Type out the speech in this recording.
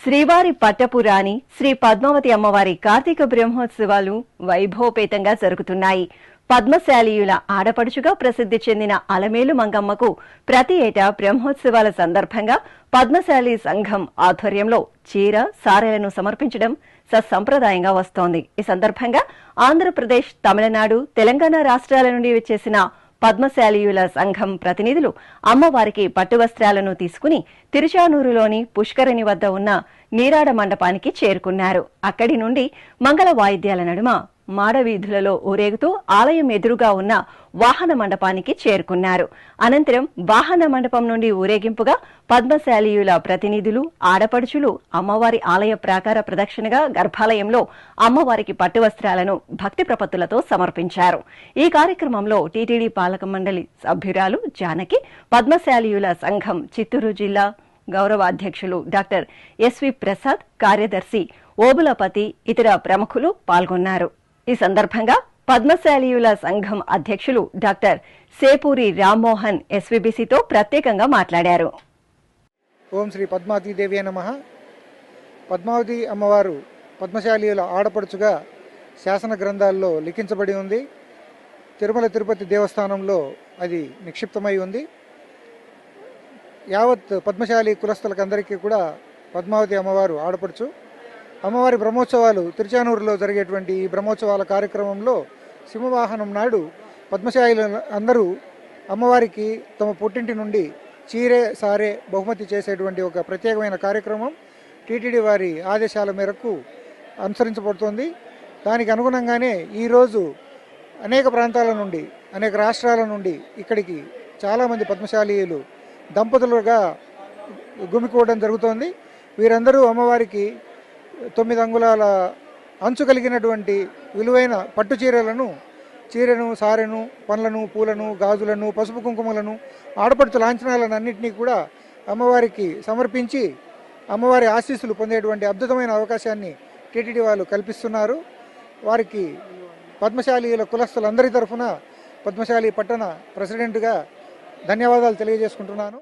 శ్రీవారి పట్టపురాణి శ్రీ పద్మావతి అమ్మవారి కార్తీక బ్రహ్మోత్సవాలు వైభవపేతంగా జరుగుతున్నాయి. పద్మశాలీయుల ఆడపడుచుగా ప్రసిద్ధి చెందిన అలమేలు మంగమ్మకు ప్రతి ఏటా బ్రహ్మోత్సవాల సందర్భంగా పద్మశాలి సంఘం ఆధ్వర్యంలో చీర, సారెలను సమర్పించడం సత్సంప్రదాయంగా వస్తోంది. ఈ సందర్భంగా ఆంధ్రప్రదేశ్, తమిళనాడు, తెలంగాణ రాష్ట్రాల నుండి వచ్చేసిన పద్మశాలీయుల సంఘం ప్రతినిధులు అమ్మవారికి పట్టు వస్త్రాలను తీసుకుని తిరుచానూరులోని పుష్కరిణి వద్ద ఉన్న నీరాడ మండపానికి చేరుకున్నారు. అక్కడి నుండి మంగళ వాయిద్యాల నడుమ మాడవీధులలో ఊరేగుతూ ఆలయం ఎదురుగా ఉన్న వాహన మండపానికి చేరుకున్నారు. అనంతరం వాహన మండపం నుండి ఊరేగింపుగా పద్మశాలీయుల ప్రతినిధులు, ఆడపడుచులు అమ్మవారి ఆలయ ప్రాకార ప్రదక్షిణగా గర్భాలయంలో అమ్మవారికి పట్టు వస్త్రాలను భక్తి ప్రపత్తులతో సమర్పించారు. ఈ కార్యక్రమంలో టీటీడీ పాలక మండలి సభ్యురాలు జానకి, పద్మశాలీయుల సంఘం చిత్తూరు జిల్లా గౌరవ అధ్యక్షులు డాక్టర్ ఎస్వి ప్రసాద్, కార్యదర్శి ఓబులపతి, ఇతర ప్రముఖులు పాల్గొన్నారు. ఈ సందర్భంగా పద్మశాలీయుల సంఘం అధ్యక్షులు డాక్టర్ సేపూరి రామ్మోహన్ ఎస్వీబీసీతో ప్రత్యేకంగా మాట్లాడారు. ఓం శ్రీ పద్మావతీదేవి నమః. పద్మావతి అమ్మవారు పద్మశాలీయుల ఆడపడుచుగా శాసన గ్రంథాల్లో లిఖించబడి ఉంది. తిరుమల తిరుపతి దేవస్థానంలో అది నిక్షిప్తమై ఉంది. యావత్ పద్మశాలి కులస్తులకందరికీ కూడా పద్మావతి అమ్మవారు ఆడపడుచు. అమ్మవారి బ్రహ్మోత్సవాలు తిరుచానూరులో జరిగేటువంటి ఈ బ్రహ్మోత్సవాల కార్యక్రమంలో సింహవాహనం నాడు పద్మశాలీలు అందరూ అమ్మవారికి తమ పుట్టింటి నుండి చీరే, సారే బహుమతి చేసేటువంటి ఒక ప్రత్యేకమైన కార్యక్రమం టీటీడీ వారి ఆదేశాల మేరకు అనుసరించబడుతోంది. దానికి అనుగుణంగానే ఈరోజు అనేక ప్రాంతాల నుండి, అనేక రాష్ట్రాల నుండి ఇక్కడికి చాలామంది పద్మశాలీయులు దంపతులుగా గుమికూడడం జరుగుతోంది. వీరందరూ అమ్మవారికి 9 అంగుళాల అంచు కలిగినటువంటి విలువైన పట్టు చీరను, సారెను, పండ్లను, పూలను, గాజులను, పసుపు కుంకుమలను, ఆడపడుచు లాంఛనాలను అన్నింటినీ కూడా అమ్మవారికి సమర్పించి అమ్మవారి ఆశీస్సులు పొందేటువంటి అద్భుతమైన అవకాశాన్ని టీటీడీ వాళ్ళు కల్పిస్తున్నారు. వారికి పద్మశాలీల కులస్తులందరి తరఫున పద్మశాలి పట్టణ ప్రెసిడెంట్గా ధన్యవాదాలు తెలియజేసుకుంటున్నాను.